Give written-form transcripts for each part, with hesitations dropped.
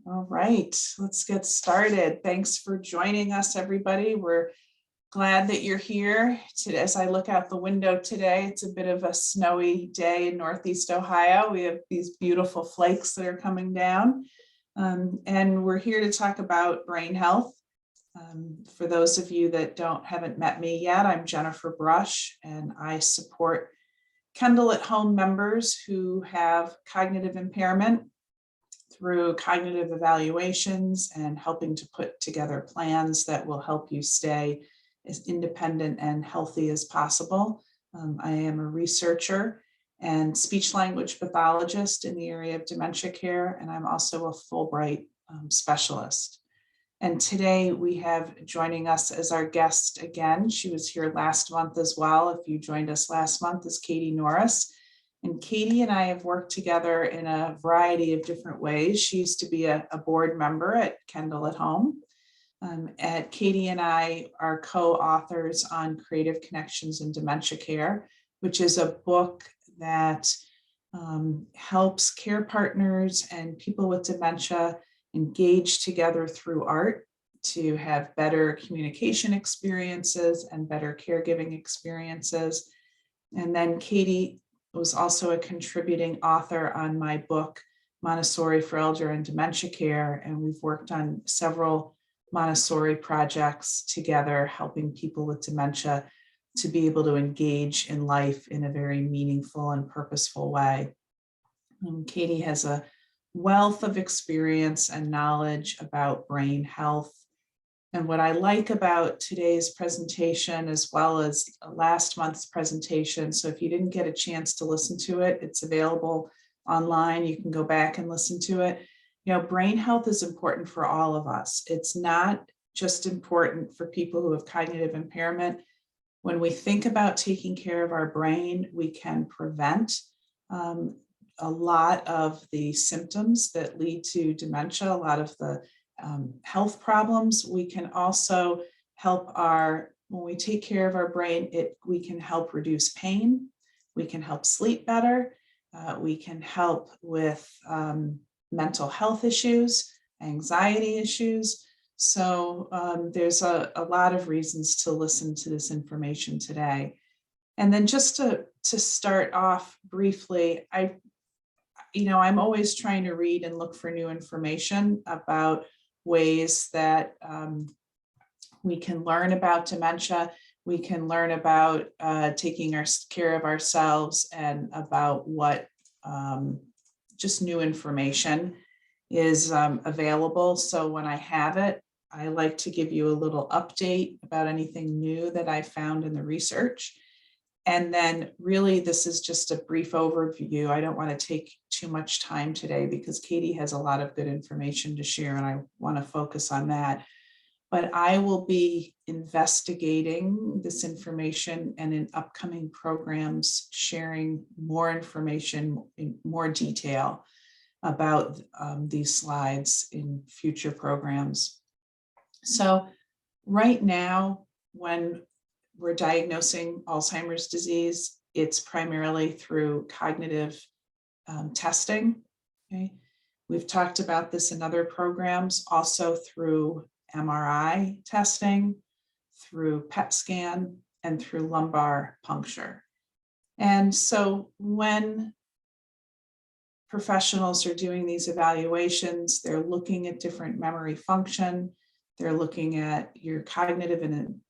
All right, let's get started. Thanks for joining us, everybody. We're glad that you're here. As I look out the window today, it's a bit of a snowy day in Northeast Ohio. We have these beautiful flakes that are coming down. And we're here to talk about brain health. For those of you that haven't met me yet, I'm Jennifer Brush, and I support Kendal at Home members who have cognitive impairment through cognitive evaluations and helping to put together plans that will help you stay as independent and healthy as possible. I am a researcher and speech language pathologist in the area of dementia care, and I'm also a Fulbright specialist. And today we have joining us as our guest again, she was here last month as well. If you joined us last month, is Katie Norris. And Katie and I have worked together in a variety of different ways. She used to be a board member at Kendal at Home. Katie and I are co-authors on Creative Connections in Dementia Care, which is a book that helps care partners and people with dementia engage together through art to have better communication experiences and better caregiving experiences. And then Katie was also a contributing author on my book, Montessori for Elder and Dementia Care, and we've worked on several Montessori projects together, helping people with dementia to be able to engage in life in a very meaningful and purposeful way. Katie has a wealth of experience and knowledge about brain health. And what I like about today's presentation, as well as last month's presentation, so if you didn't get a chance to listen to it, it's available online. You can go back and listen to it. Brain health is important for all of us. It's not just important for people who have cognitive impairment. When we think about taking care of our brain, we can prevent a lot of the symptoms that lead to dementia, a lot of the health problems. We can also help when we take care of our brain, we can help reduce pain. We can help sleep better. We can help with mental health issues, anxiety issues. So there's a lot of reasons to listen to this information today. And then just to start off briefly, I'm always trying to read and look for new information about ways that we can learn about dementia. We can learn about taking care of ourselves and about what just new information is available. So when I have it, I like to give you a little update about anything new that I found in the research. And then really, this is just a brief overview. I don't want to take too much time today because Katie has a lot of good information to share, and I want to focus on that. But I will be investigating this information and in upcoming programs, sharing more information in more detail about these slides in future programs. So right now, when we're diagnosing Alzheimer's disease, it's primarily through cognitive testing. Okay? We've talked about this in other programs, also through MRI testing, through PET scan, and through lumbar puncture. And so when professionals are doing these evaluations, they're looking at different memory function, they're looking at your cognitive and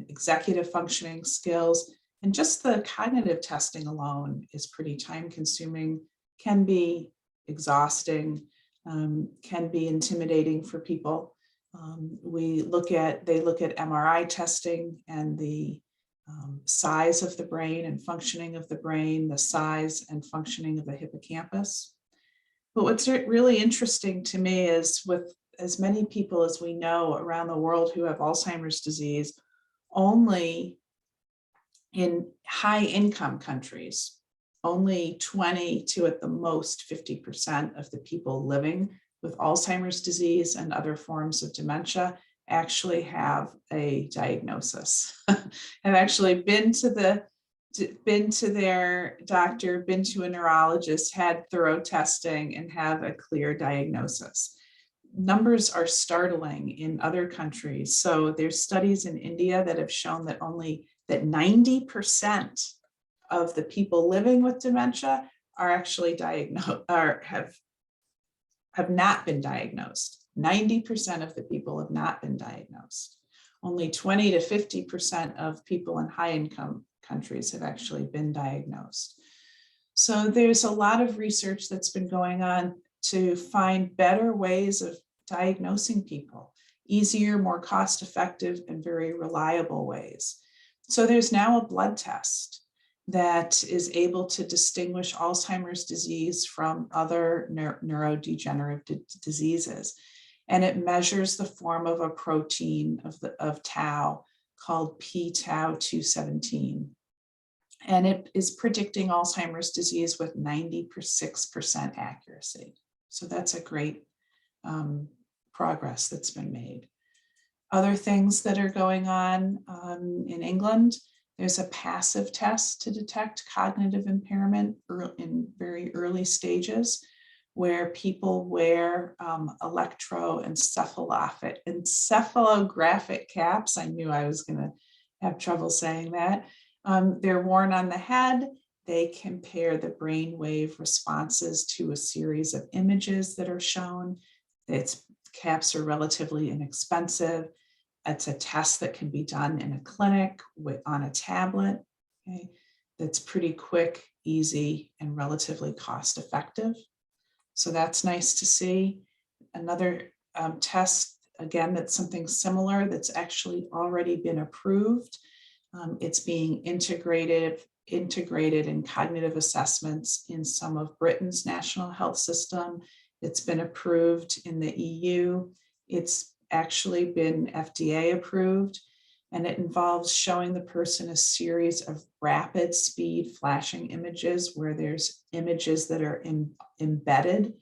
executive functioning skills, and just the cognitive testing alone is pretty time consuming, can be exhausting, can be intimidating for people. They look at MRI testing and the size of the brain and functioning of the brain, the size and functioning of the hippocampus. But what's really interesting to me is with as many people as we know around the world who have Alzheimer's disease, only in high income countries, only 20 to at the most 50% of the people living with Alzheimer's disease and other forms of dementia actually have a diagnosis, have actually been to their doctor, been to a neurologist, had thorough testing, and have a clear diagnosis. numbers are startling in other countries. So there's studies in India that have shown that 90% of the people living with dementia are actually diagnosed or have not been diagnosed. 90% of the people have not been diagnosed. Only 20 to 50% of people in high income countries have actually been diagnosed. So there's a lot of research that's been going on to find better ways of diagnosing people, easier, more cost-effective, and very reliable ways. So there's now a blood test that is able to distinguish Alzheimer's disease from other neurodegenerative diseases. And it measures the form of a protein of tau called p-tau 217. And it is predicting Alzheimer's disease with 96% accuracy. So that's a great progress that's been made. Other things that are going on in England, there's a passive test to detect cognitive impairment in very early stages, where people wear electroencephalographic caps. I knew I was going to have trouble saying that. They're worn on the head. They compare the brainwave responses to a series of images that are shown. Caps are relatively inexpensive. It's a test that can be done in a clinic on a tablet. Okay? That's pretty quick, easy, and relatively cost effective. So that's nice to see. Another test, again, that's something similar that's actually already been approved. It's being integrated in cognitive assessments in some of Britain's national health system. It's been approved in the EU. It's actually been FDA approved, and it involves showing the person a series of rapid speed flashing images where there's images that are embedded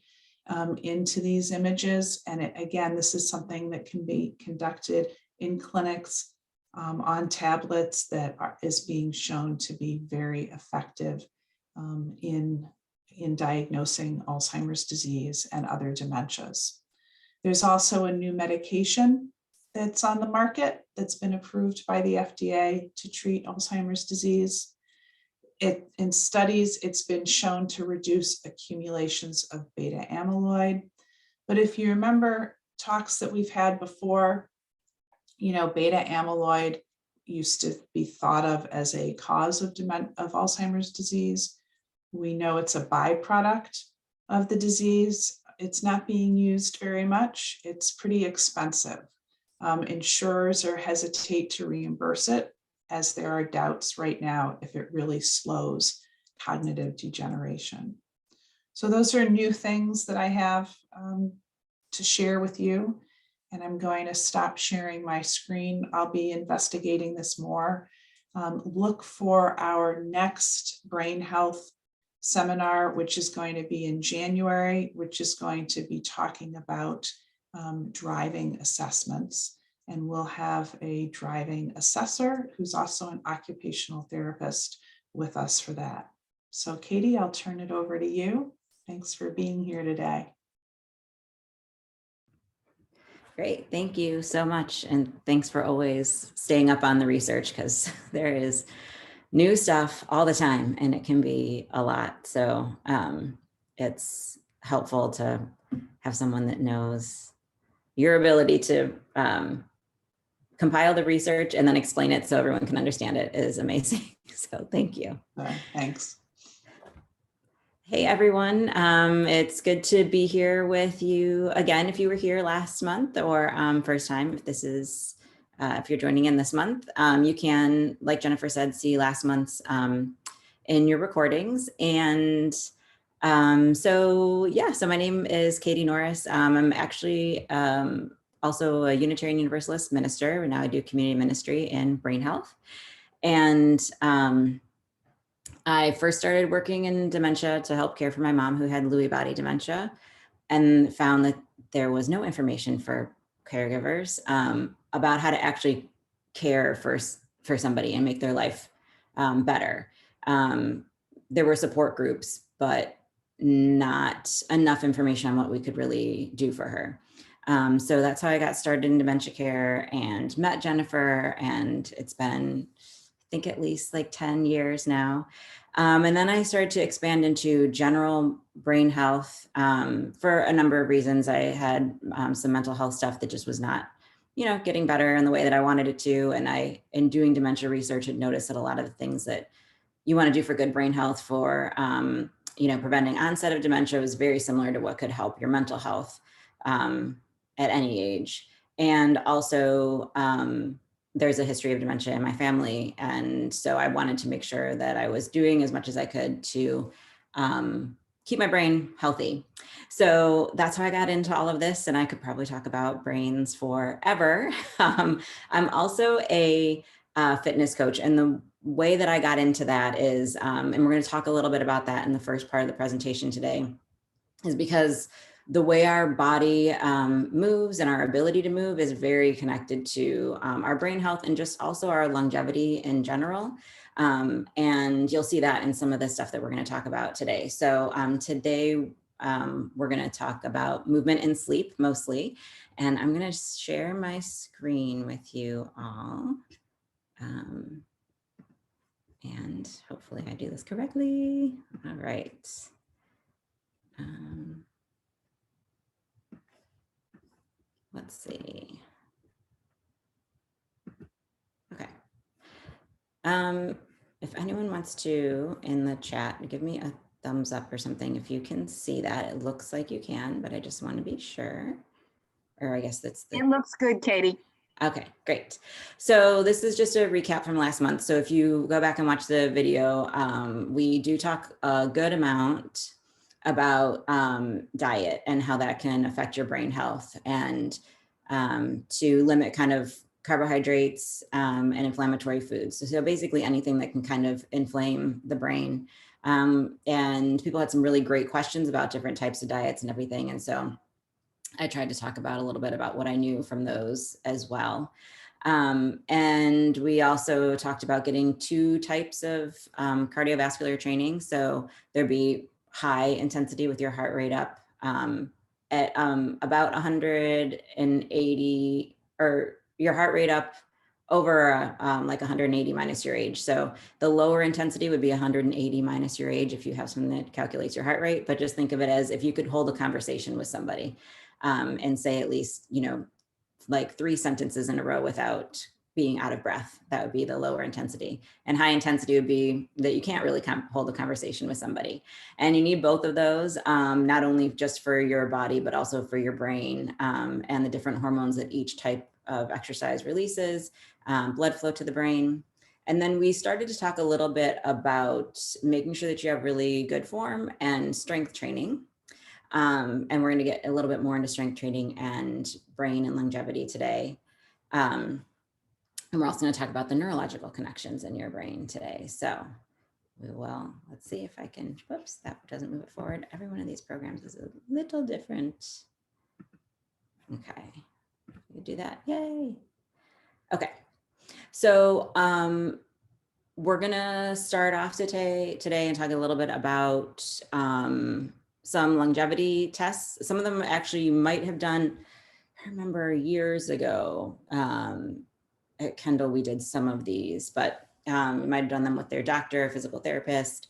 into these images. And again, this is something that can be conducted in clinics on tablets that is being shown to be very effective in diagnosing Alzheimer's disease and other dementias. There's also a new medication that's on the market that's been approved by the FDA to treat Alzheimer's disease. In studies, it's been shown to reduce accumulations of beta amyloid. But if you remember talks that we've had before, beta amyloid used to be thought of as a cause of Alzheimer's disease. We know it's a byproduct of the disease. It's not being used very much. It's pretty expensive. Insurers hesitate to reimburse it, as there are doubts right now if it really slows cognitive degeneration. So those are new things that I have to share with you. And I'm going to stop sharing my screen. I'll be investigating this more. Look for our next brain health seminar, which is going to be in January, which is going to be talking about driving assessments. And we'll have a driving assessor who's also an occupational therapist with us for that. So Katie, I'll turn it over to you. Thanks for being here today. Great, thank you so much. And thanks for always staying up on the research, because there is new stuff all the time and it can be a lot. So it's helpful to have someone that knows your ability to compile the research and then explain it so everyone can understand it is amazing. So thank you. Thanks. Hey everyone, it's good to be here with you again. If you were here last month or first time, if you're joining in this month, you can, like Jennifer said, see last month's in your recordings. And so my name is Katie Norris. I'm actually also a Unitarian Universalist minister, and now I do community ministry in brain health. And I first started working in dementia to help care for my mom who had Lewy body dementia, and found that there was no information for caregivers about how to actually care for somebody and make their life better. There were support groups, but not enough information on what we could really do for her. So that's how I got started in dementia care and met Jennifer, and it's been, I think, at least like 10 years now. And then I started to expand into general brain health for a number of reasons. I had some mental health stuff that just was not, getting better in the way that I wanted it to. And I, in doing dementia research, had noticed that a lot of the things that you want to do for good brain health for, preventing onset of dementia was very similar to what could help your mental health at any age. And also, there's a history of dementia in my family. And so I wanted to make sure that I was doing as much as I could to keep my brain healthy. So that's how I got into all of this. And I could probably talk about brains forever. I'm also a fitness coach. And the way that I got into that is, and we're going to talk a little bit about that in the first part of the presentation today, is because the way our body moves and our ability to move is very connected to our brain health and just also our longevity in general. And you'll see that in some of the stuff that we're going to talk about today. So today we're going to talk about movement and sleep mostly. And I'm going to share my screen with you all. And hopefully I do this correctly. All right. Let's see. Okay. If anyone wants to in the chat, give me a thumbs up or something if you can see that. It looks like you can, but I just want to be sure. Or I guess that's It looks good, Katie. Okay, great. So this is just a recap from last month. So if you go back and watch the video, we do talk a good amount about diet and how that can affect your brain health, and to limit kind of carbohydrates and inflammatory foods. So basically anything that can kind of inflame the brain. And people had some really great questions about different types of diets and everything. And so I tried to talk about a little bit about what I knew from those as well. And we also talked about getting 2 types of cardiovascular training. So there'd be high intensity with your heart rate up at about 180, or your heart rate up over like 180 minus your age. So the lower intensity would be 180 minus your age if you have something that calculates your heart rate. But just think of it as if you could hold a conversation with somebody and say at least, like 3 sentences in a row without being out of breath. That would be the lower intensity. And high intensity would be that you can't really hold a conversation with somebody. And you need both of those, not only just for your body, but also for your brain and the different hormones that each type of exercise releases, blood flow to the brain. And then we started to talk a little bit about making sure that you have really good form and strength training. And we're going to get a little bit more into strength training and brain and longevity today. And we're also going to talk about the neurological connections in your brain today. So we will, let's see if I can, whoops, that doesn't move it forward. Every one of these programs is a little different. Okay, we do that, yay. Okay, so we're going to start off today and talk a little bit about some longevity tests. Some of them actually you might have done. I remember years ago at Kendal, we did some of these, but you might have done them with their doctor, physical therapist.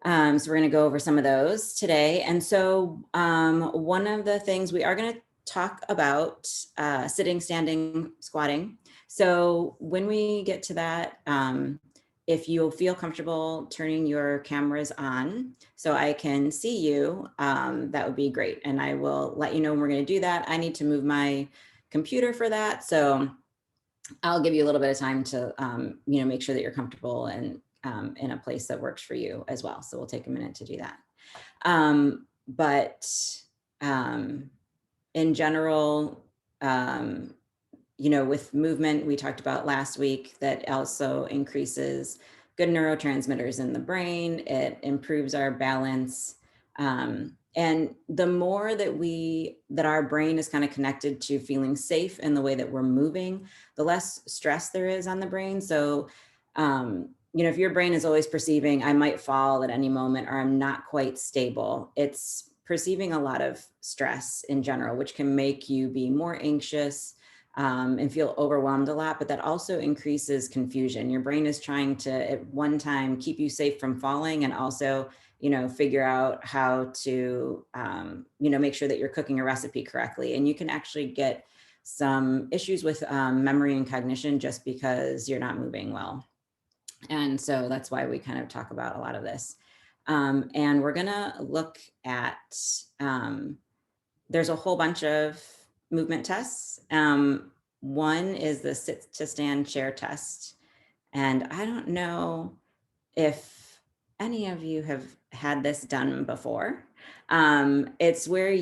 So we're going to go over some of those today. And so one of the things we are going to talk about sitting, standing, squatting. So when we get to that, if you'll feel comfortable turning your cameras on so I can see you, that would be great. And I will let you know when we're going to do that. I need to move my computer for that. So I'll give you a little bit of time to, make sure that you're comfortable and in a place that works for you as well. So we'll take a minute to do that. But in general, with movement, we talked about last week that also increases good neurotransmitters in the brain. It improves our balance. And the more that our brain is kind of connected to feeling safe in the way that we're moving, the less stress there is on the brain. So, if your brain is always perceiving, I might fall at any moment, or I'm not quite stable, it's perceiving a lot of stress in general, which can make you be more anxious and feel overwhelmed a lot, but that also increases confusion. Your brain is trying to, at one time, keep you safe from falling, and also, figure out how to, make sure that you're cooking a recipe correctly. And you can actually get some issues with memory and cognition just because you're not moving well. And so that's why we kind of talk about a lot of this. And we're gonna look at, there's a whole bunch of movement tests. One is the sit to stand chair test. And I don't know if any of you have had this done before. It's where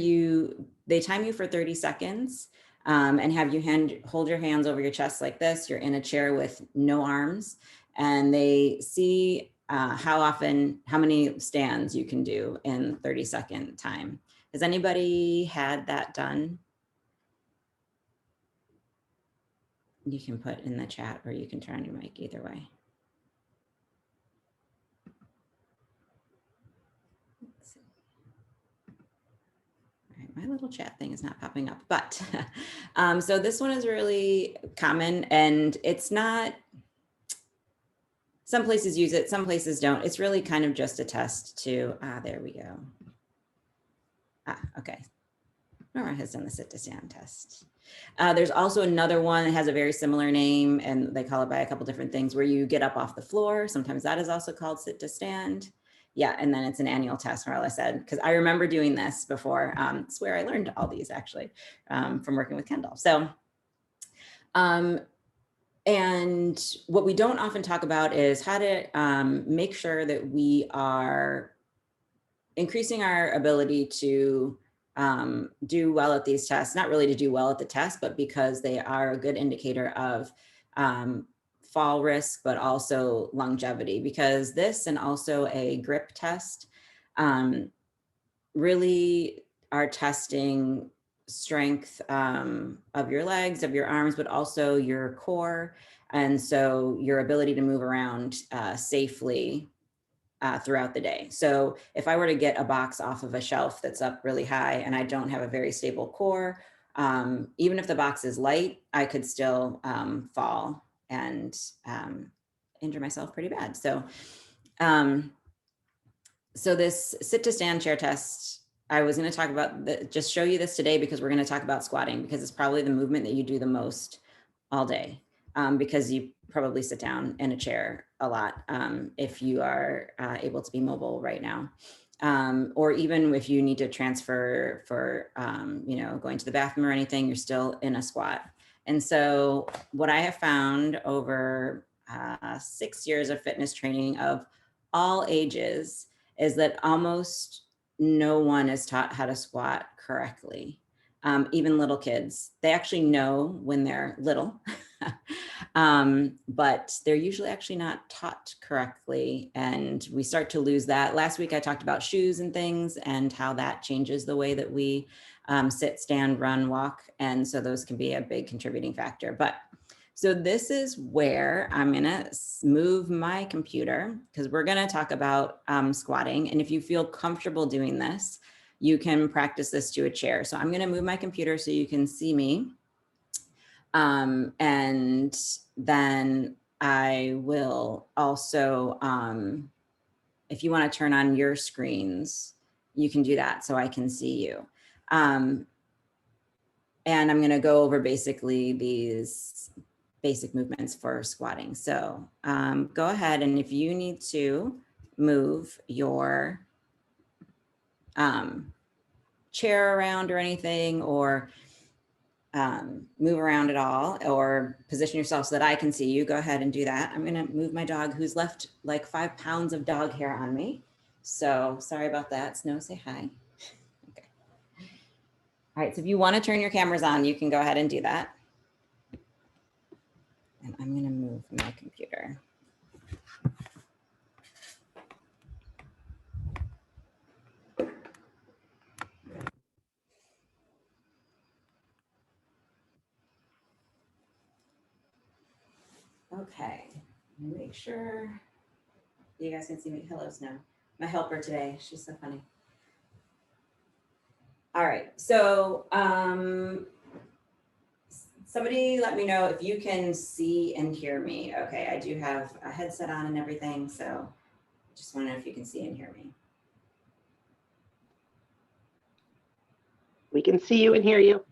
they time you for 30 seconds and have you hold your hands over your chest like this. You're in a chair with no arms, and they see how many stands you can do in 30-second time. Has anybody had that done? You can put in the chat, or you can turn on your mic, either way. Let's see. All right, my little chat thing is not popping up, but so this one is really common, and it's not, some places use it, some places don't. It's really kind of just a test to, there we go. Okay. Nora has done the sit to stand test. There's also another one that has a very similar name, and they call it by a couple different things, where you get up off the floor. Sometimes that is also called sit to stand. Yeah, and then it's an annual test, Marla said, because I remember doing this before. It's where I learned all these, actually, from working with Kendal. So, and what we don't often talk about is how to make sure that we are increasing our ability to do well at these tests, not really to do well at the test, but because they are a good indicator of fall risk, but also longevity, because this and also a grip test really are testing strength of your legs, of your arms, but also your core. And so your ability to move around safely throughout the day. So if I were to get a box off of a shelf that's up really high and I don't have a very stable core, even if the box is light, I could still fall and injure myself pretty bad. So, so this sit to stand chair test, I was going to talk about, just show you this today because we're going to talk about squatting, because it's probably the movement that you do the most all day, because you probably sit down in a chair a lot if you are able to be mobile right now. Or even if you need to transfer for, going to the bathroom or anything, you're still in a squat. And so what I have found over 6 years of fitness training of all ages is that almost no one is taught how to squat correctly. Even little kids, they actually know when they're little, but they're usually actually not taught correctly. And we start to lose that. Last week, I talked about shoes and things and how that changes the way that we sit, stand, run, walk. And so those can be a big contributing factor. But so this is where I'm gonna move my computer, because we're gonna talk about squatting. And if you feel comfortable doing this, you can practice this to a chair. So I'm gonna move my computer so you can see me. And then I will also, if you wanna turn on your screens, you can do that so I can see you. And I'm gonna go over basically these basic movements for squatting. So go ahead, and if you need to move your chair around or anything, or move around at all, or position yourself so that I can see you, go ahead and do that. I'm gonna move my dog, who's left like 5 pounds of dog hair on me. So sorry about that. Snow, say hi. Okay. All right, so if you wanna turn your cameras on, you can go ahead and do that. And I'm going to move my computer. Okay, make sure you guys can see me. Hello, Snow. My helper today. She's so funny. All right, so somebody let me know if you can see and hear me. Okay, I do have a headset on and everything, so just want to know if you can see and hear me. We can see you and hear you.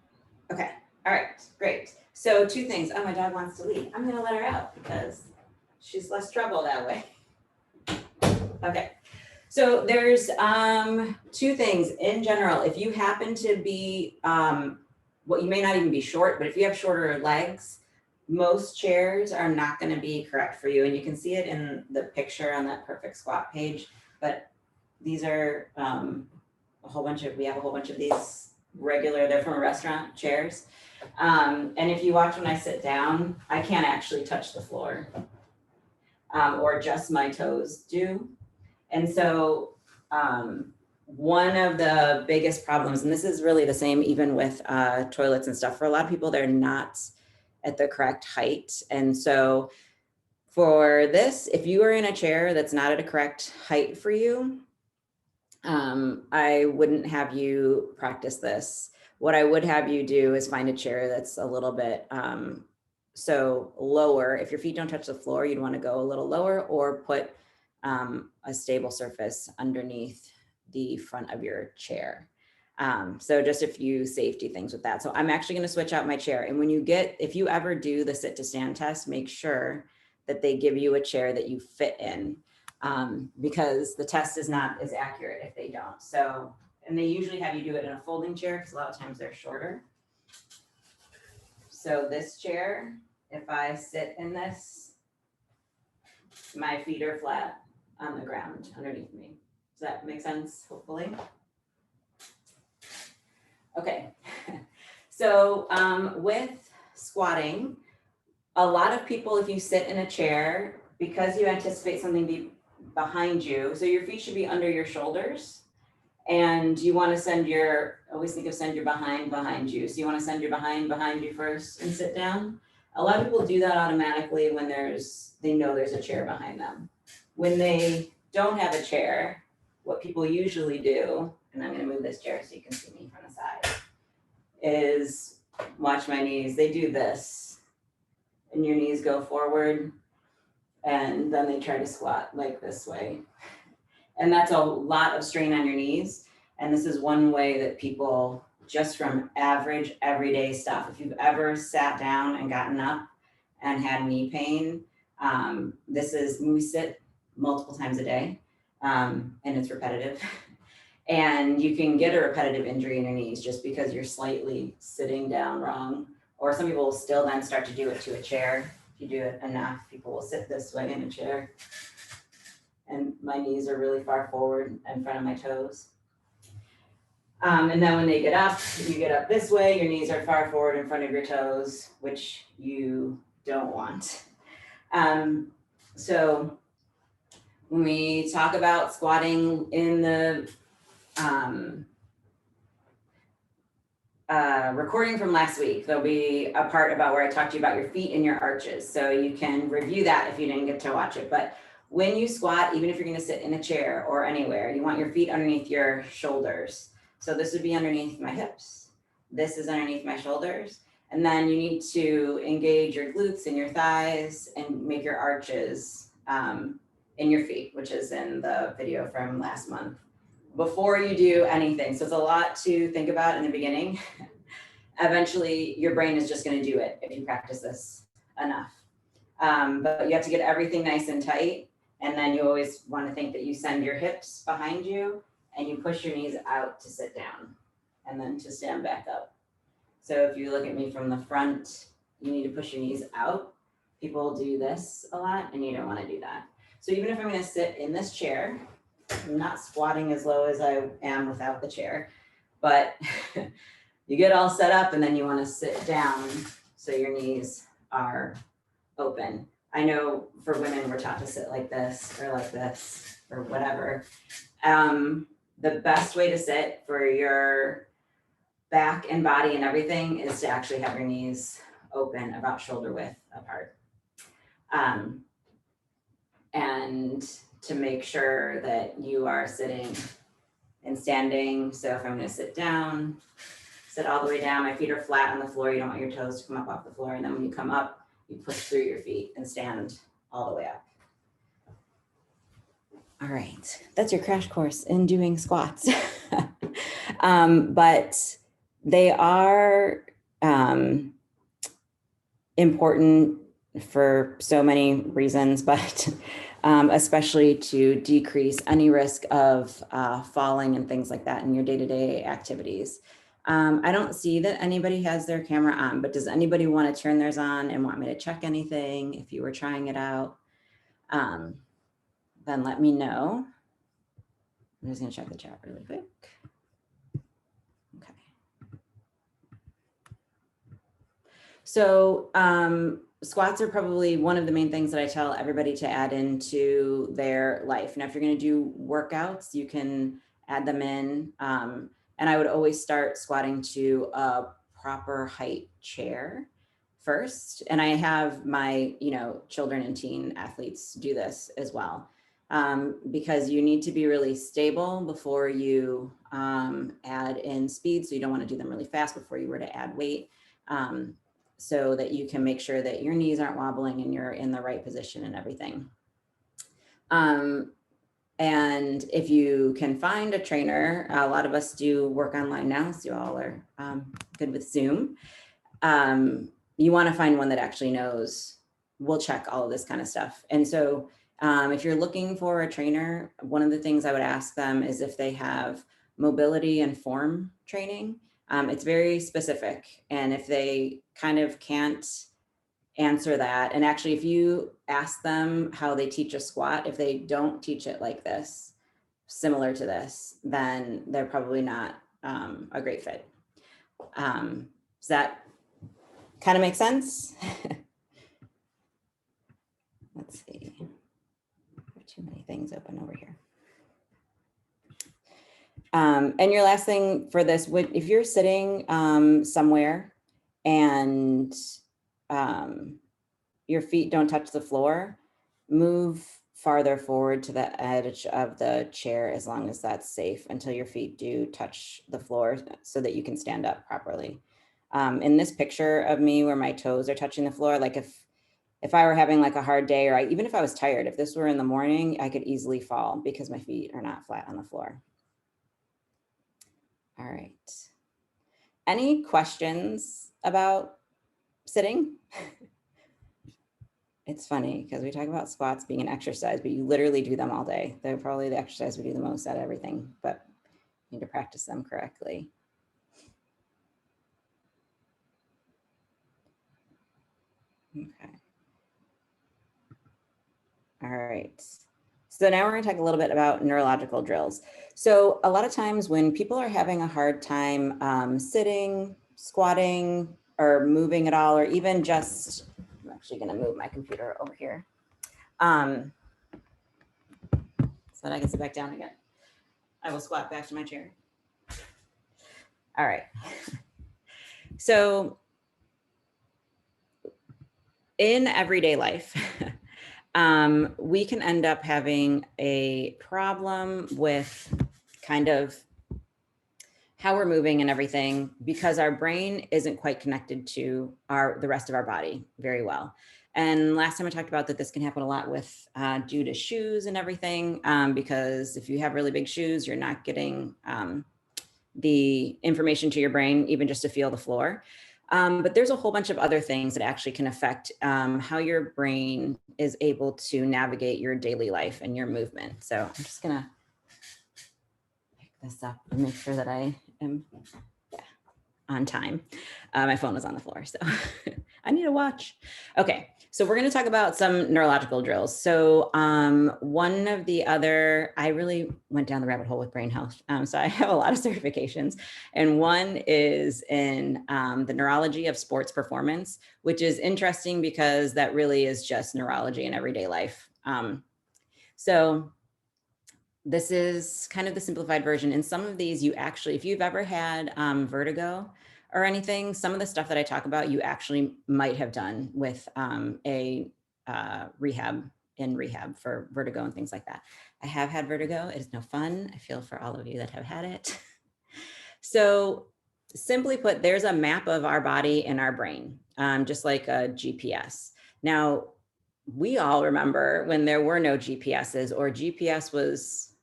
Okay, all right, great. So two things. Oh, my dog wants to leave. I'm gonna let her out because she's less trouble that way. Okay, so there's two things in general. If you happen to be, well, you may not even be short, but if you have shorter legs, most chairs are not gonna be correct for you. And you can see it in the picture on that perfect squat page, but these are we have a whole bunch of these regular, they're from a restaurant, chairs. And if you watch when I sit down, I can't actually touch the floor or just my toes do. And so one of the biggest problems, and this is really the same even with toilets and stuff, for a lot of people, they're not at the correct height. And so for this, if you are in a chair that's not at a correct height for you, I wouldn't have you practice this. What I would have you do is find a chair that's a little bit so lower. If your feet don't touch the floor, you'd want to go a little lower, or put a stable surface underneath the front of your chair. So just a few safety things with that. So I'm actually going to switch out my chair. And when if you ever do the sit to stand test, make sure that they give you a chair that you fit in. Because the test is not as accurate if they don't. So, and they usually have you do it in a folding chair because a lot of times they're shorter. So this chair, if I sit in this, my feet are flat on the ground underneath me. Does that make sense? Hopefully. Okay. So with squatting, a lot of people, if you sit in a chair, because you anticipate something behind you, so your feet should be under your shoulders, and you want to always think of send your behind you. So you want to send your behind you first and sit down. A lot of people do that automatically when they know there's a chair behind them. When they don't have a chair, what people usually do, and I'm going to move this chair so you can see me from the side, is watch my knees. They do this, and your knees go forward, and then they try to squat like this way. And that's a lot of strain on your knees. And this is one way that people, just from average everyday stuff, if you've ever sat down and gotten up and had knee pain, we sit multiple times a day, and it's repetitive. And you can get a repetitive injury in your knees just because you're slightly sitting down wrong. Or some people will still then start to do it to a chair. If you do it enough, people will sit this way in a chair. And my knees are really far forward in front of my toes. And then when they get up, you get up this way, your knees are far forward in front of your toes, which you don't want. So when we talk about squatting in the recording from last week, there'll be a part about where I talked to you about your feet and your arches. So you can review that if you didn't get to watch it. But when you squat, even if you're going to sit in a chair or anywhere, you want your feet underneath your shoulders. So this would be underneath my hips. This is underneath my shoulders. And then you need to engage your glutes and your thighs and make your arches in your feet, which is in the video from last month, before you do anything. So it's a lot to think about in the beginning. Eventually, your brain is just going to do it if you practice this enough. But you have to get everything nice and tight. And then you always want to think that you send your hips behind you and you push your knees out to sit down and then to stand back up. So if you look at me from the front, you need to push your knees out. People do this a lot and you don't want to do that. So even if I'm going to sit in this chair, I'm not squatting as low as I am without the chair, but you get all set up and then you want to sit down so your knees are open. I know for women, we're taught to sit like this or whatever. The best way to sit for your back and body and everything is to actually have your knees open about shoulder width apart. And to make sure that you are sitting and standing. So if I'm going to sit down, sit all the way down, my feet are flat on the floor. You don't want your toes to come up off the floor. And then when you come up, you push through your feet and stand all the way up. All right, that's your crash course in doing squats. But they are important for so many reasons, but especially to decrease any risk of falling and things like that in your day-to-day activities. I don't see that anybody has their camera on, but does anybody want to turn theirs on and want me to check anything if you were trying it out? Then let me know. I'm just going to check the chat really quick. Okay. So squats are probably one of the main things that I tell everybody to add into their life. Now, if you're going to do workouts, you can add them in. And I would always start squatting to a proper height chair first. And I have my, children and teen athletes do this as well. Because you need to be really stable before you add in speed. So you don't want to do them really fast before you were to add weight, so that you can make sure that your knees aren't wobbling and you're in the right position and everything. And if you can find a trainer, a lot of us do work online now, so you all are good with Zoom. You want to find one that actually will check all of this kind of stuff. And so if you're looking for a trainer, one of the things I would ask them is if they have mobility and form training. It's very specific. And if they kind of can't answer that, and actually if you ask them how they teach a squat, if they don't teach it like this, similar to this, then they're probably not a great fit. Does that kind of make sense? Let's see. There are too many things open over here. And your last thing for this, if you're sitting somewhere and your feet don't touch the floor, move farther forward to the edge of the chair as long as that's safe until your feet do touch the floor so that you can stand up properly. In this picture of me where my toes are touching the floor, like if I were having like a hard day, or even if I was tired, if this were in the morning, I could easily fall because my feet are not flat on the floor. All right. Any questions about sitting? It's funny because we talk about squats being an exercise, but you literally do them all day. They're probably the exercise we do the most out of everything, but you need to practice them correctly. Okay. All right. So now we're going to talk a little bit about neurological drills. So a lot of times when people are having a hard time sitting, squatting, or moving at all, or even just, I'm actually going to move my computer over here so that I can sit back down again. I will squat back to my chair. All right. So in everyday life, we can end up having a problem with kind of how we're moving and everything because our brain isn't quite connected to the rest of our body very well. And last time I talked about that this can happen a lot with due to shoes and everything, because if you have really big shoes, you're not getting the information to your brain, even just to feel the floor. But there's a whole bunch of other things that actually can affect how your brain is able to navigate your daily life and your movement. So I'm just gonna pick this up and make sure that I am on time. My phone was on the floor, so I need a watch. Okay, so we're gonna talk about some neurological drills. So one of the other, I really went down the rabbit hole with brain health. So I have a lot of certifications, and one is in the neurology of sports performance, which is interesting because that really is just neurology in everyday life. So this is kind of the simplified version. In some of these, you actually, if you've ever had vertigo or anything, some of the stuff that I talk about, you actually might have done with a rehab in rehab for vertigo and things like that. I have had vertigo. It is no fun. I feel for all of you that have had it. So simply put, there's a map of our body in our brain, just like a GPS. Now, we all remember when there were no GPSs or GPS was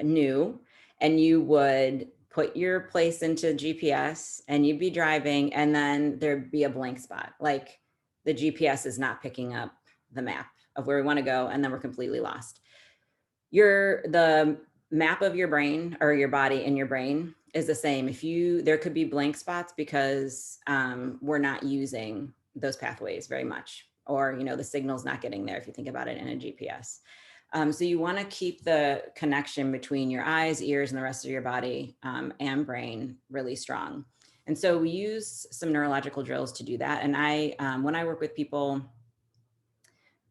new, and you would put your place into GPS and you'd be driving, and then there'd be a blank spot. Like the GPS is not picking up the map of where we want to go, and then we're completely lost. The map of your brain or your body in your brain is the same. There could be blank spots because we're not using those pathways very much, or the signal's not getting there if you think about it in a GPS. So you want to keep the connection between your eyes, ears, and the rest of your body and brain really strong. And so we use some neurological drills to do that. And when I work with people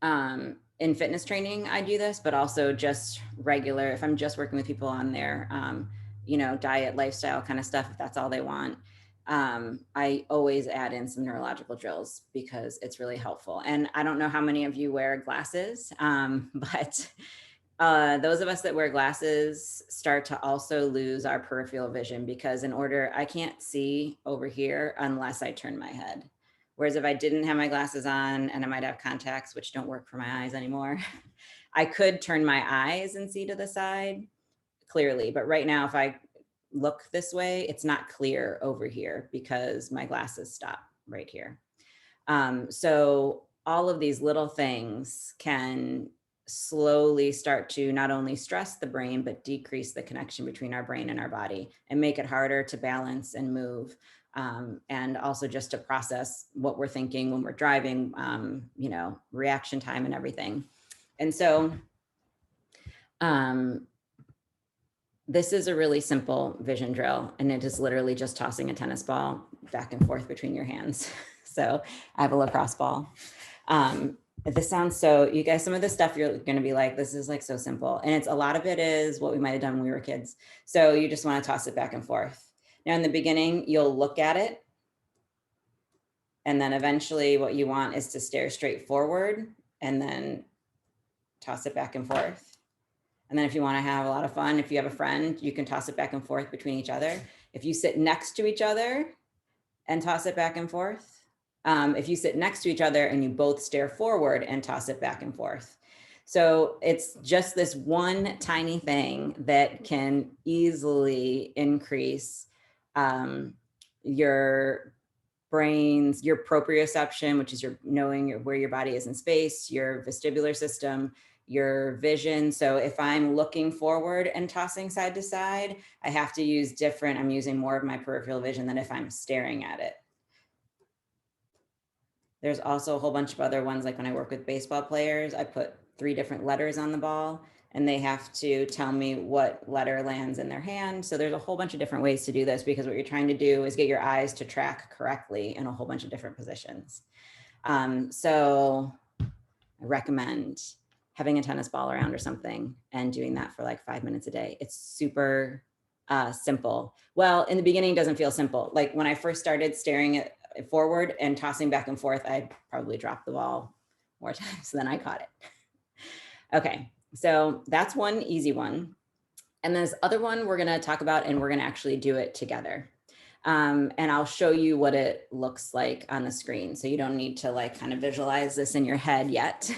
in fitness training, I do this, but also just regular, if I'm just working with people on their, diet, lifestyle kind of stuff, if that's all they want, I always add in some neurological drills because it's really helpful. And I don't know how many of you wear glasses, but those of us that wear glasses start to also lose our peripheral vision because I can't see over here unless I turn my head. Whereas if I didn't have my glasses on and I might have contacts, which don't work for my eyes anymore, I could turn my eyes and see to the side clearly. But right now, if I look this way, it's not clear over here because my glasses stop right here. So all of these little things can slowly start to not only stress the brain, but decrease the connection between our brain and our body and make it harder to balance and move. And also just to process what we're thinking when we're driving, reaction time and everything. And so this is a really simple vision drill, and it is literally just tossing a tennis ball back and forth between your hands. So I have a lacrosse ball. This sounds you guys, some of the stuff you're going to be like, this is like so simple. And a lot of it is what we might've done when we were kids. So you just want to toss it back and forth. Now in the beginning, you'll look at it. And then eventually what you want is to stare straight forward and then toss it back and forth. And then if you want to have a lot of fun, if you have a friend, you can toss it back and forth between each other. If you sit next to each other and toss it back and forth, if you sit next to each other and you both stare forward and toss it back and forth. So it's just this one tiny thing that can easily increase your brain's, your proprioception, which is your knowing where your body is in space, your vestibular system, your vision. So if I'm looking forward and tossing side to side, I have to use I'm using more of my peripheral vision than if I'm staring at it. There's also a whole bunch of other ones, like when I work with baseball players, I put 3 different letters on the ball and they have to tell me what letter lands in their hand. So there's a whole bunch of different ways to do this because what you're trying to do is get your eyes to track correctly in a whole bunch of different positions. So I recommend having a tennis ball around or something and doing that for like 5 minutes a day. It's super simple. Well, in the beginning, it doesn't feel simple. Like when I first started staring at forward and tossing back and forth, I probably dropped the ball more times than I caught it. Okay, so that's one easy one. And this other one we're gonna talk about, and we're gonna actually do it together. And I'll show you what it looks like on the screen. So you don't need to like kind of visualize this in your head yet.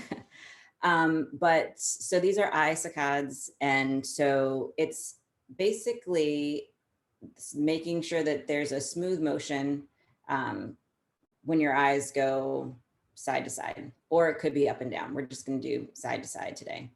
But so these are Isocards. And so it's basically making sure that there's a smooth motion when your eyes go side to side, or it could be up and down. We're just going to do side to side today.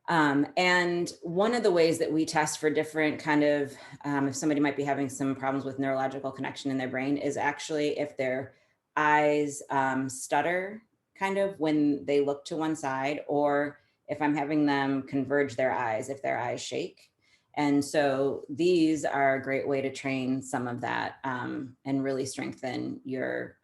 And one of the ways that we test for different kind of, if somebody might be having some problems with neurological connection in their brain, is actually if their eyes stutter kind of when they look to one side, or if I'm having them converge their eyes, if their eyes shake. And so these are a great way to train some of that and really strengthen your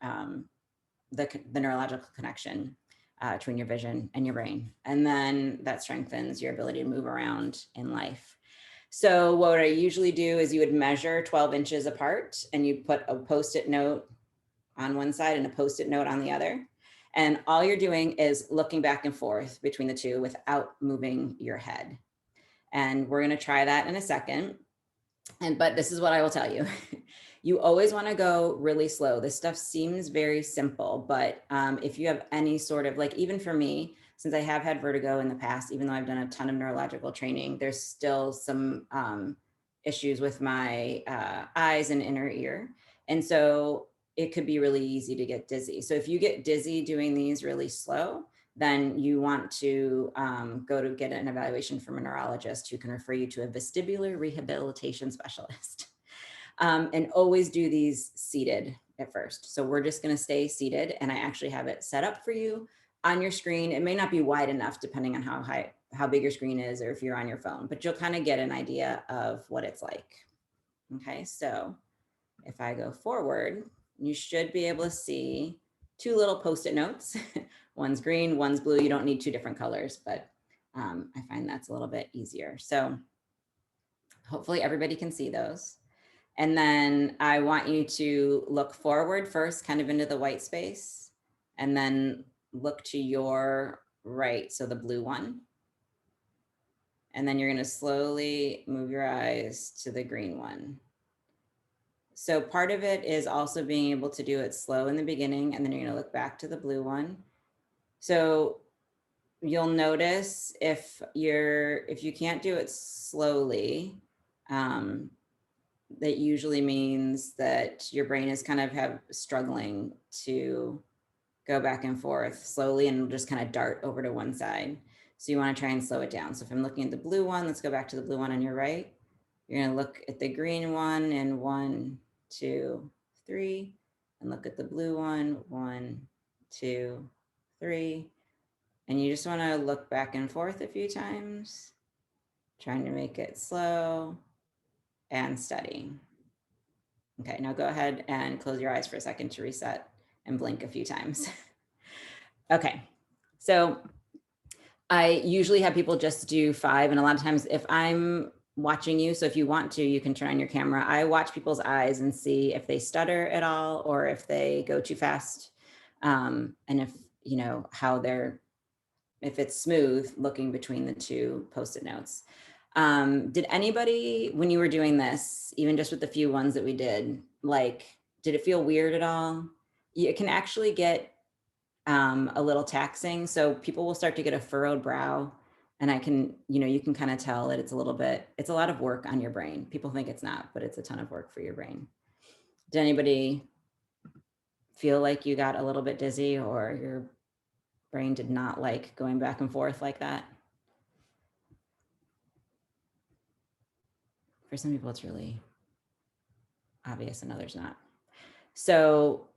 the neurological connection between your vision and your brain. And then that strengthens your ability to move around in life. So what I usually do is you would measure 12 inches apart and you put a Post-it note on one side and a Post-it note on the other. And all you're doing is looking back and forth between the two without moving your head. And we're going to try that in a second. But this is what I will tell you. You always want to go really slow. This stuff seems very simple, but if you have any sort of, like, even for me, since I have had vertigo in the past, even though I've done a ton of neurological training, there's still some issues with my eyes and inner ear. And so it could be really easy to get dizzy. So if you get dizzy doing these really slow, then you want to go to get an evaluation from a neurologist who can refer you to a vestibular rehabilitation specialist. And always do these seated at first. So we're just going to stay seated, and I actually have it set up for you on your screen. It may not be wide enough depending on how big your screen is, or if you're on your phone, but you'll kind of get an idea of what it's like. Okay, so if I go forward, you should be able to see two little Post-it notes. One's green, one's blue. You don't need two different colors, but I find that's a little bit easier. So hopefully everybody can see those. And then I want you to look forward first, kind of into the white space, and then look to your right, so the blue one. And then you're going to slowly move your eyes to the green one. So part of it is also being able to do it slow in the beginning, and then you're going to look back to the blue one. So you'll notice if you can't do it slowly, that usually means that your brain is kind of struggling to go back and forth slowly, and it'll just kind of dart over to one side. So you want to try and slow it down. So if I'm looking at the blue one, let's go back to the blue one on your right. You're going to look at the green one, and 1, 2, 3, and look at the blue one, 1, 2, 3. And you just want to look back and forth a few times, trying to make it slow and steady. Okay, now go ahead and close your eyes for a second to reset and blink a few times. Okay, so I usually have people just do 5. And a lot of times if I'm watching you, so if you want to, you can turn on your camera. I watch people's eyes and see if they stutter at all, or if they go too fast. And if, if it's smooth looking between the two Post-it notes. Did anybody, when you were doing this, even just with the few ones that we did, did it feel weird at all? It can actually get a little taxing. So people will start to get a furrowed brow, and you can kind of tell that it's a lot of work on your brain. People think it's not, but it's a ton of work for your brain. Did anybody feel like you got a little bit dizzy, or your brain did not like going back and forth like that? For some people, it's really obvious, and others not. So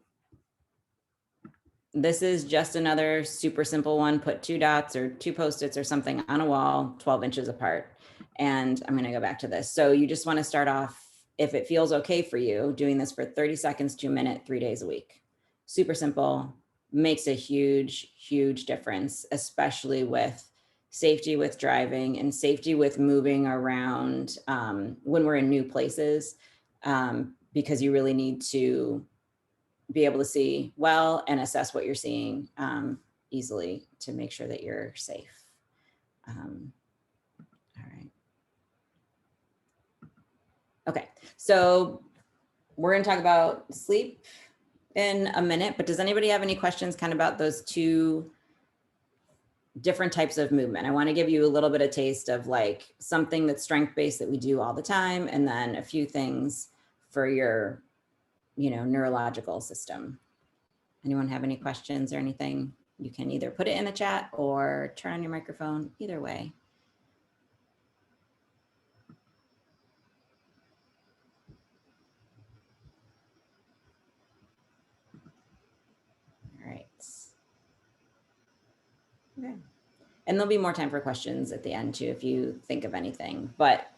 this is just another super simple one. Put 2 dots or 2 Post-its or something on a wall 12 inches apart. And I'm going to go back to this. So you just want to start off, if it feels okay for you, doing this for 30 seconds to a minute, 3 days a week. Super simple, makes a huge, huge difference, especially with safety with driving and safety with moving around when we're in new places, because you really need to be able to see well and assess what you're seeing easily to make sure that you're safe. All right. Okay, so we're going to talk about sleep in a minute, but does anybody have any questions kind of about those 2 different types of movement? I want to give you a little bit of taste of something that's strength-based that we do all the time, and then a few things for your neurological system. Anyone have any questions or anything? You can either put it in the chat or turn on your microphone, either way. All right. Okay. And there'll be more time for questions at the end too, if you think of anything. But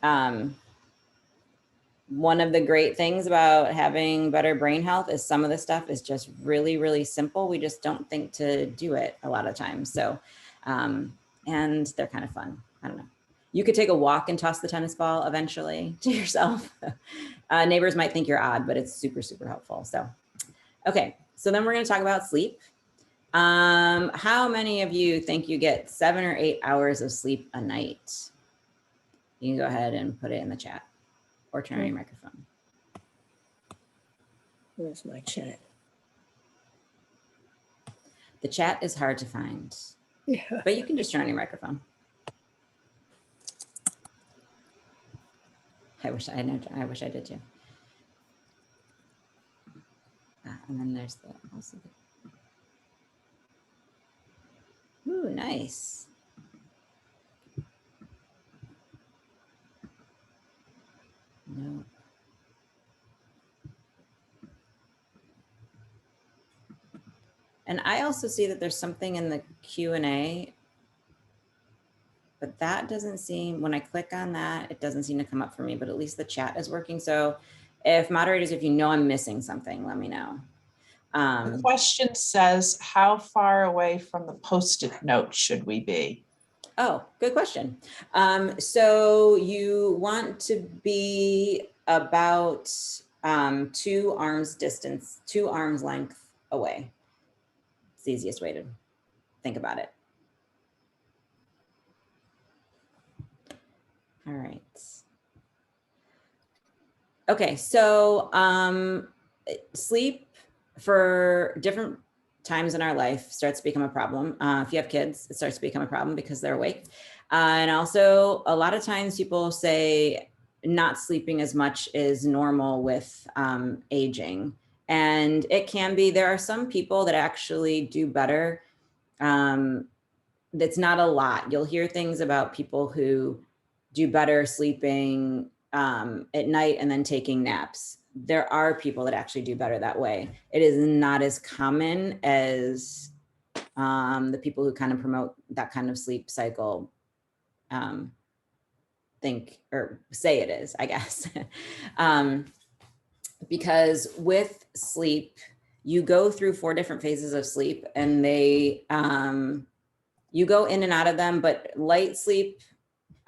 one of the great things about having better brain health is some of the stuff is just really, really simple. We just don't think to do it a lot of times. So, and they're kind of fun. I don't know. You could take a walk and toss the tennis ball eventually to yourself. Neighbors might think you're odd, but it's super, super helpful. So, okay. So then we're going to talk about sleep. How many of you think you get 7 or 8 hours of sleep a night? You can go ahead and put it in the chat or turn on your microphone. Where's my chat? The chat is hard to find, Yeah. but you can just turn on your microphone. I wish I did too. And then there's also the, ooh, nice. No. And I also see that there's something in the Q&A, but that doesn't seem, when I click on that, it doesn't seem to come up for me, but at least the chat is working. So if moderators, if you know I'm missing something, let me know. The question says, how far away from the Post-it note should we be? Oh, good question. So you want to be about 2 arms distance, 2 arms length away. It's the easiest way to think about it. All right. Okay, so sleep for different times in our life starts to become a problem. If you have kids, it starts to become a problem because they're awake. And also a lot of times people say not sleeping as much is normal with aging. And it can be, there are some people that actually do better. That's not a lot. You'll hear things about people who do better sleeping at night and then taking naps. There are people that actually do better that way. It is not as common as the people who kind of promote that kind of sleep cycle think or say it is, I guess. Because with sleep, you go through 4 different phases of sleep, and they you go in and out of them, but light sleep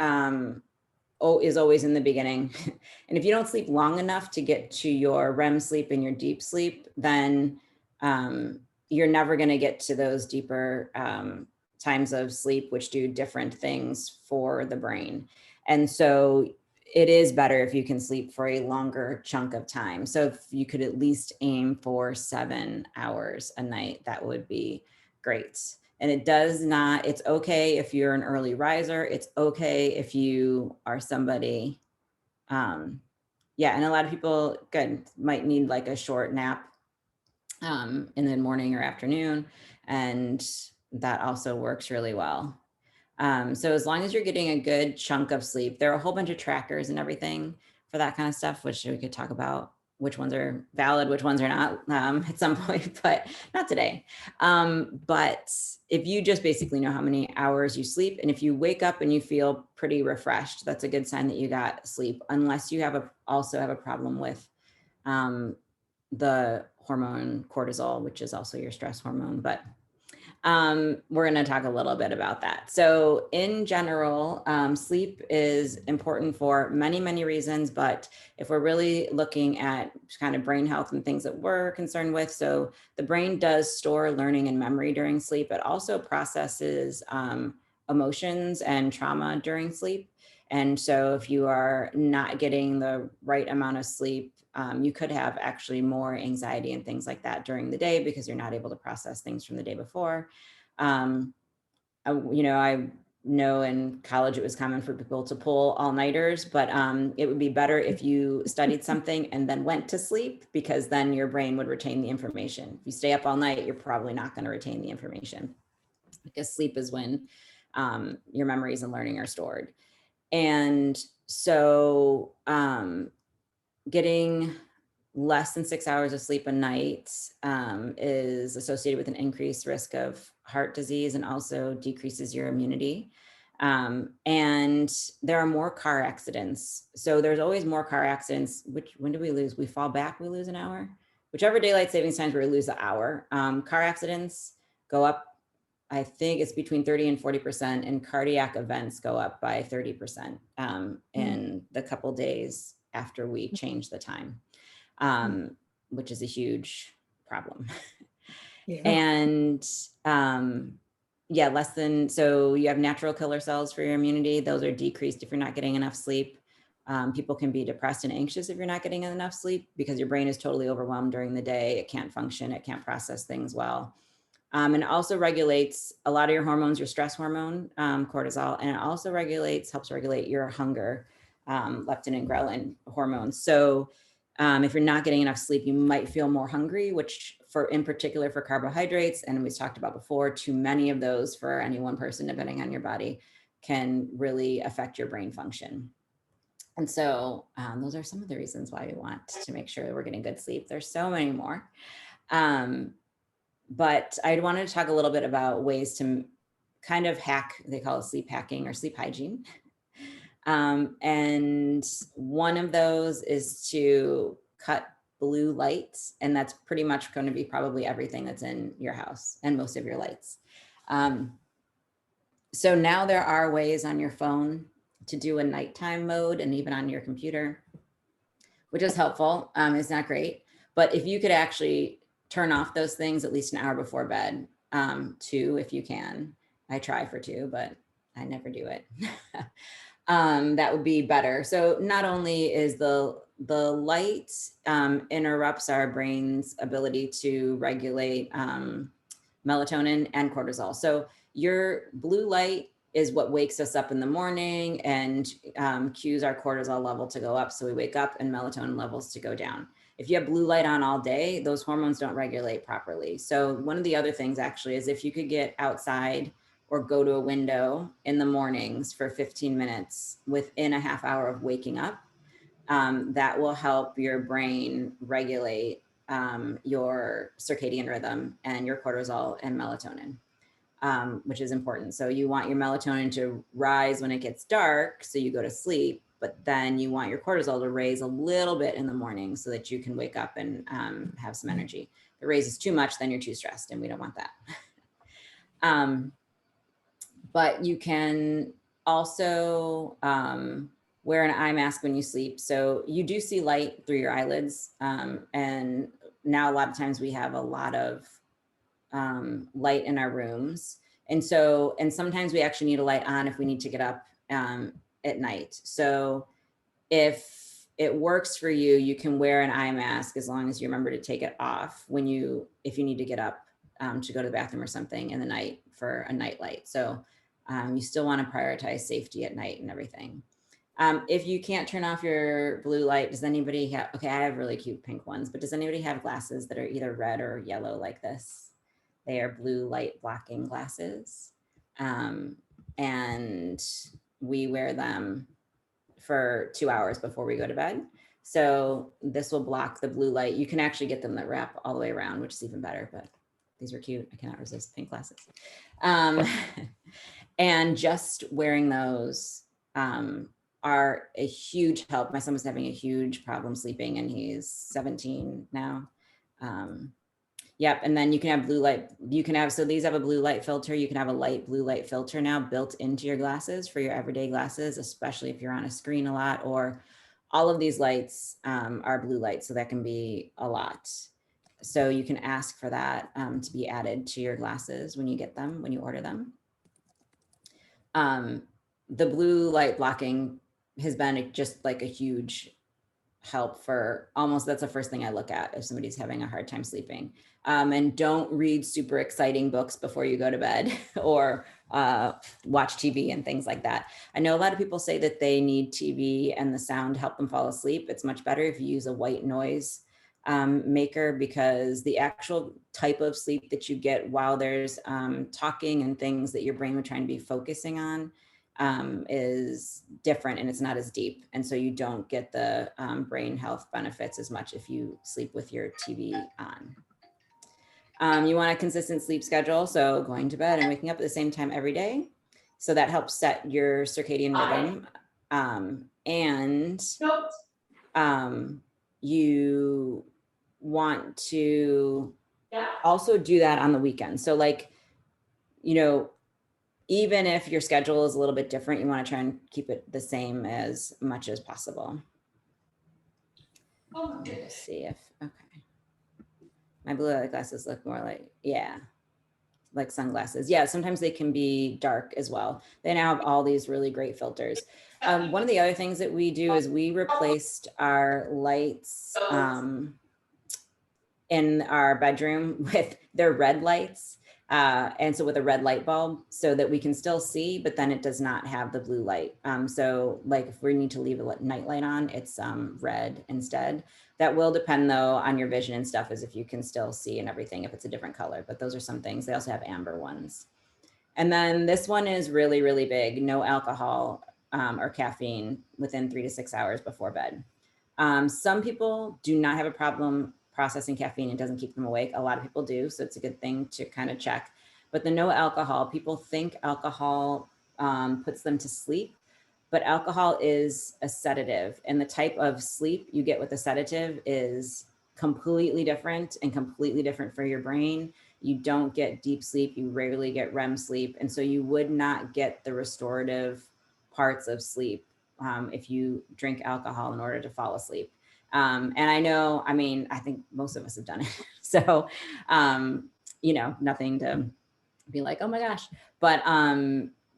is always in the beginning. And if you don't sleep long enough to get to your REM sleep and your deep sleep, then you're never going to get to those deeper times of sleep, which do different things for the brain. And so it is better if you can sleep for a longer chunk of time. So if you could at least aim for 7 hours a night, that would be great. And it does not, it's okay if you're an early riser. It's okay if you are somebody, yeah, and a lot of people, good, might need like a short nap in the morning or afternoon. And that also works really well. So as long as you're getting a good chunk of sleep, there are a whole bunch of trackers and everything for that kind of stuff, which we could talk about which ones are valid, which ones are not at some point, but not today. But if you just basically know how many hours you sleep, and if you wake up and you feel pretty refreshed, that's a good sign that you got sleep, unless you also have a problem with the hormone cortisol, which is also your stress hormone. But we're going to talk a little bit about that. So in general, sleep is important for many, many reasons, but if we're really looking at kind of brain health and things that we're concerned with, so the brain does store learning and memory during sleep. It also processes emotions and trauma during sleep. And so if you are not getting the right amount of sleep, you could have actually more anxiety and things like that during the day because you're not able to process things from the day before. I know in college it was common for people to pull all-nighters, but it would be better if you studied something and then went to sleep, because then your brain would retain the information. If you stay up all night, you're probably not going to retain the information, because sleep is when your memories and learning are stored. And so getting less than 6 hours of sleep a night is associated with an increased risk of heart disease, and also decreases your immunity. And there are more car accidents. So there's always more car accidents. When do we lose? We fall back, we lose an hour. Whichever daylight savings times we lose an hour. Car accidents go up, I think it's between 30 and 40%, and cardiac events go up by 30% in the couple days after we change the time. Which is a huge problem. And yeah, so you have natural killer cells for your immunity. Those are decreased if you're not getting enough sleep. People can be depressed and anxious if you're not getting enough sleep because your brain is totally overwhelmed during the day. It can't function, it can't process things well. And it also regulates a lot of your hormones, your stress hormone, cortisol, and it also helps regulate your hunger, leptin and ghrelin hormones. So if you're not getting enough sleep, you might feel more hungry, which in particular for carbohydrates, and we've talked about before, too many of those for any one person, depending on your body, can really affect your brain function. And so those are some of the reasons why we want to make sure that we're getting good sleep. There's so many more. But I wanted to talk a little bit about ways to kind of hack, they call it sleep hacking or sleep hygiene. And one of those is to cut blue lights. And that's pretty much going to be probably everything that's in your house and most of your lights. So now there are ways on your phone to do a nighttime mode and even on your computer, which is helpful. It's not great, but if you could actually turn off those things at least an hour before bed, 2 if you can. I try for 2, but I never do it. That would be better. So not only is the light interrupts our brain's ability to regulate melatonin and cortisol. So your blue light is what wakes us up in the morning and cues our cortisol level to go up. So we wake up and melatonin levels to go down. If you have blue light on all day, those hormones don't regulate properly. So one of the other things actually is if you could get outside or go to a window in the mornings for 15 minutes within a half hour of waking up, that will help your brain regulate your circadian rhythm and your cortisol and melatonin. Which is important. So you want your melatonin to rise when it gets dark, so you go to sleep, but then you want your cortisol to raise a little bit in the morning so that you can wake up and have some energy. If it raises too much, then you're too stressed, and we don't want that. But you can also wear an eye mask when you sleep. So you do see light through your eyelids. And now a lot of times we have a lot of light in our rooms. And sometimes we actually need a light on if we need to get up at night. So if it works for you, you can wear an eye mask as long as you remember to take it off if you need to get up to go to the bathroom or something in the night for a night light. So you still want to prioritize safety at night and everything. If you can't turn off your blue light, does anybody have, okay, I have really cute pink ones, but does anybody have glasses that are either red or yellow like this? They are blue light blocking glasses. And we wear them for 2 hours before we go to bed. So this will block the blue light. You can actually get them that wrap all the way around, which is even better, but these are cute. I cannot resist pink glasses. And just wearing those are a huge help. My son was having a huge problem sleeping and he's 17 now. Yep. And then you can have blue light. So these have a blue light filter. You can have a light blue light filter now built into your glasses for your everyday glasses, especially if you're on a screen a lot, or all of these lights are blue light. So that can be a lot. So you can ask for that to be added to your glasses when you get them, when you order them. The blue light blocking has been just like a huge help for that's the first thing I look at if somebody's having a hard time sleeping. And don't read super exciting books before you go to bed or watch TV and things like that. I know a lot of people say that they need TV and the sound to help them fall asleep. It's much better if you use a white noise maker, because the actual type of sleep that you get while there's talking and things that your brain would try and be focusing on is different, and it's not as deep. And so you don't get the brain health benefits as much if you sleep with your TV on. You want a consistent sleep schedule, so going to bed and waking up at the same time every day. So that helps set your circadian rhythm. And you want to also do that on the weekend. So even if your schedule is a little bit different, you want to try and keep it the same as much as possible. Let's see if, okay. My blue light glasses look more like, yeah, like sunglasses. Yeah, sometimes they can be dark as well. They now have all these really great filters. One of the other things that we do is we replaced our lights in our bedroom with their red lights. And so with a red light bulb so that we can still see, but then it does not have the blue light. So like if we need to leave a night light on, it's red instead. That will depend though on your vision and stuff, as if you can still see and everything, if it's a different color, but those are some things. They also have amber ones. And then this one is really, really big, no alcohol or caffeine within 3 to 6 hours before bed. Some people do not have a problem processing caffeine. It doesn't keep them awake. A lot of people do. So it's a good thing to kind of check. But the no alcohol, people think alcohol puts them to sleep, but alcohol is a sedative. And the type of sleep you get with a sedative is completely different and completely different for your brain. You don't get deep sleep. You rarely get REM sleep. And so you would not get the restorative parts of sleep if you drink alcohol in order to fall asleep. And I know, I mean, I think most of us have done it. So, you know, nothing to be like, oh my gosh, but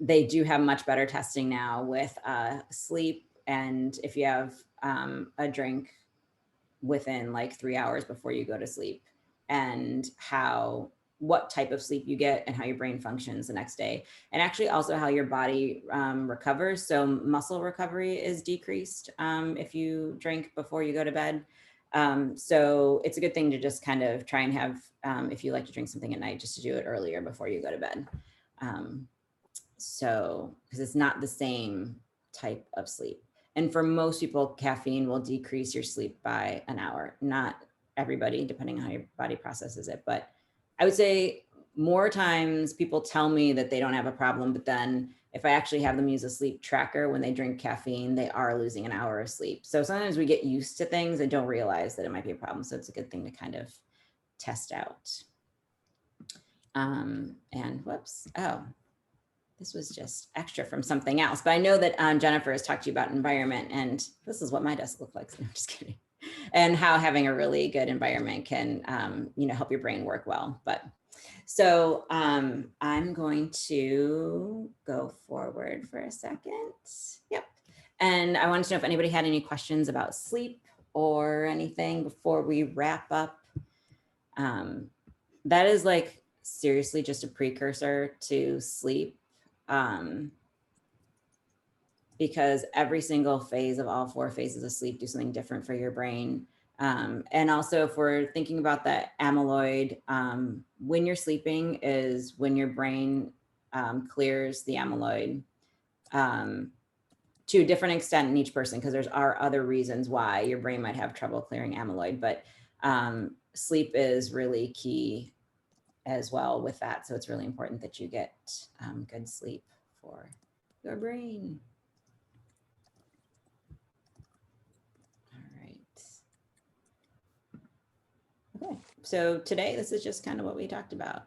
they do have much better testing now with sleep. And if you have a drink within like 3 hours before you go to sleep, and what type of sleep you get and how your brain functions the next day, and actually also how your body recovers. So muscle recovery is decreased if you drink before you go to bed. So it's a good thing to just kind of try and have, if you like to drink something at night, just to do it earlier before you go to bed. So, because it's not the same type of sleep. And for most people, caffeine will decrease your sleep by an hour. Not everybody, depending on how your body processes it. But I would say more times people tell me that they don't have a problem, but then if I actually have them use a sleep tracker when they drink caffeine, they are losing an hour of sleep. So sometimes we get used to things and don't realize that it might be a problem. So it's a good thing to kind of test out. And whoops, oh, this was just extra from something else, but I know that Jennifer has talked to you about environment, and this is what my desk looks like. So I'm just kidding. And how having a really good environment can, you know, help your brain work well. But so I'm going to go forward for a second. Yep. And I wanted to know if anybody had any questions about sleep or anything before we wrap up. That is like seriously just a precursor to sleep. Because every single phase of all 4 phases of sleep do something different for your brain. And also if we're thinking about that amyloid, when you're sleeping is when your brain clears the amyloid to a different extent in each person, because there's are other reasons why your brain might have trouble clearing amyloid, but sleep is really key as well with that. So it's really important that you get good sleep for your brain. Okay, so today, this is just kind of what we talked about.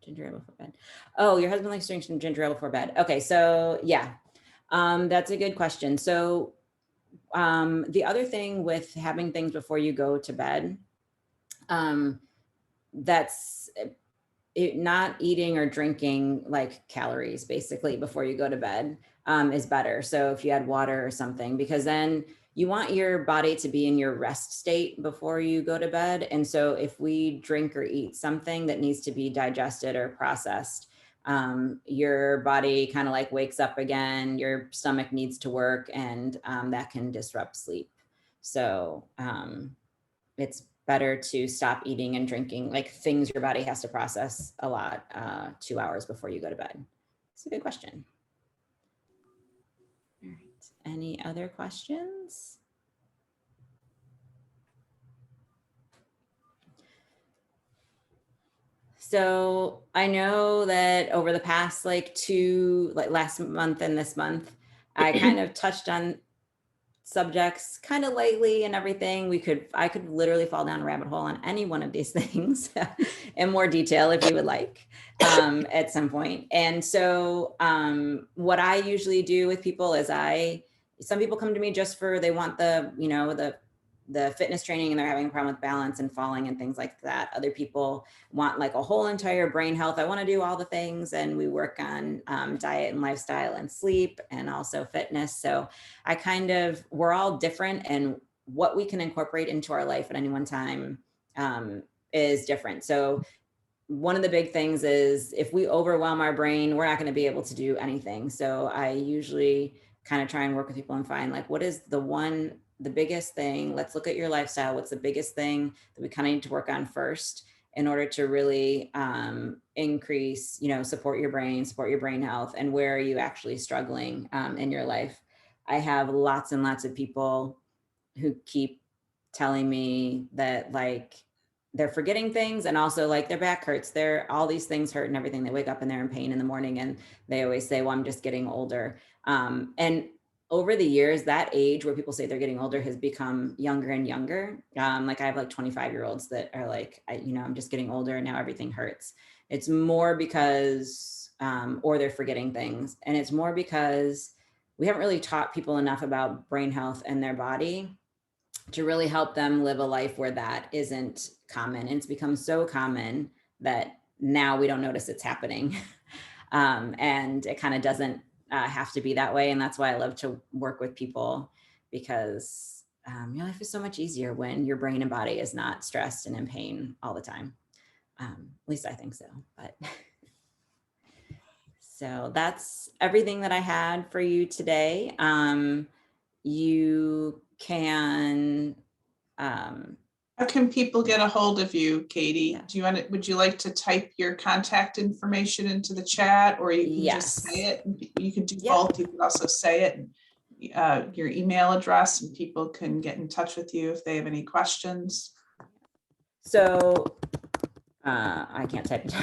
Ginger ale before bed. Oh, your husband likes drinking ginger ale before bed. Okay, so yeah, that's a good question. So the other thing with having things before you go to bed, that's not eating or drinking like calories basically before you go to bed is better. So if you had water or something, because then you want your body to be in your rest state before you go to bed. And so if we drink or eat something that needs to be digested or processed, your body kind of like wakes up again, your stomach needs to work, and that can disrupt sleep. So it's better to stop eating and drinking, like things your body has to process a lot, 2 hours before you go to bed. It's a good question. All right. Any other questions? So I know that over the past last month and this month, I kind of touched on subjects kind of lightly and everything. I could literally fall down a rabbit hole on any one of these things in more detail if you would like at some point. And so what I usually do with people is some people come to me just for, they want the, you know, the the fitness training and they're having a problem with balance and falling and things like that. Other people want like a whole entire brain health. I want to do all the things, and we work on diet and lifestyle and sleep and also fitness. So we're all different, and what we can incorporate into our life at any one time is different. So one of the big things is if we overwhelm our brain, we're not going to be able to do anything. So I usually kind of try and work with people and find like, what is the biggest thing? Let's look at your lifestyle. What's the biggest thing that we kind of need to work on first in order to really increase, support your brain health, and where are you actually struggling in your life? I have lots and lots of people who keep telling me that like they're forgetting things, and also like their back hurts, all these things hurt and everything. They wake up and they're in pain in the morning, and they always say, well, I'm just getting older. And over the years, that age where people say they're getting older has become younger and younger. Like I have like 25-year-olds that are like, I'm just getting older and now everything hurts. It's more because, or they're forgetting things. And it's more because we haven't really taught people enough about brain health and their body to really help them live a life where that isn't common. And it's become so common that now we don't notice it's happening. And it kind of doesn't have to be that way. And that's why I love to work with people, because your life is so much easier when your brain and body is not stressed and in pain all the time. At least I think so. But so that's everything that I had for you today. You can how can people get a hold of you, Katie? Yeah. Would you like to type your contact information into the chat, or you can just say it? You could do both. You could also say it, and your email address, and people can get in touch with you if they have any questions. So I can't type it.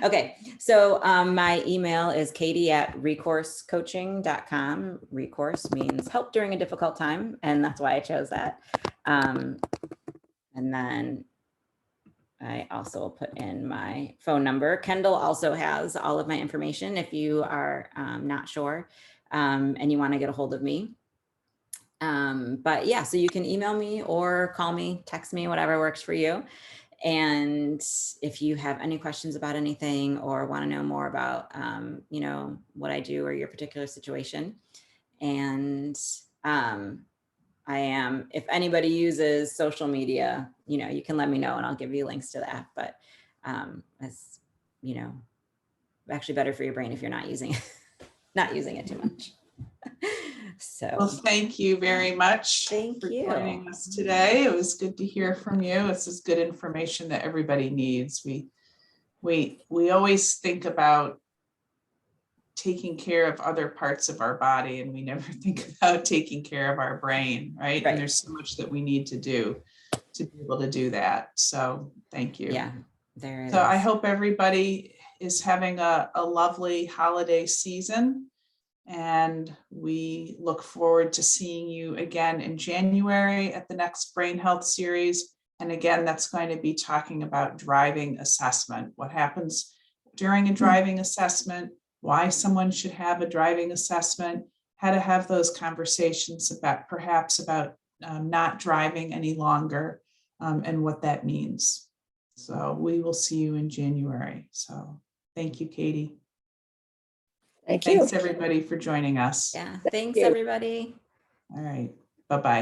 Okay, so my email is katie@recoursecoaching.com. Recourse means help during a difficult time, and that's why I chose that. And then I also will put in my phone number. Kendal also has all of my information if you are not sure and you want to get a hold of me. But yeah, so you can email me or call me, text me, whatever works for you. And if you have any questions about anything or want to know more about, what I do or your particular situation. And if anybody uses social media, you can let me know and I'll give you links to that. But it's, actually better for your brain if you're not using it too much. So, well, thank you very much for joining us today. It was good to hear from you. This is good information that everybody needs. We always think about taking care of other parts of our body, and we never think about taking care of our brain, right? And there's so much that we need to do to be able to do that. So thank you. Yeah, there it is. So I hope everybody is having a lovely holiday season. And we look forward to seeing you again in January at the next Brain Health series. And again, that's going to be talking about driving assessment, what happens during a driving assessment, why someone should have a driving assessment, how to have those conversations about not driving any longer, and what that means. So we will see you in January. So thank you, Katie. Thank you. Thanks everybody for joining us. Yeah, thanks everybody. All right, bye-bye.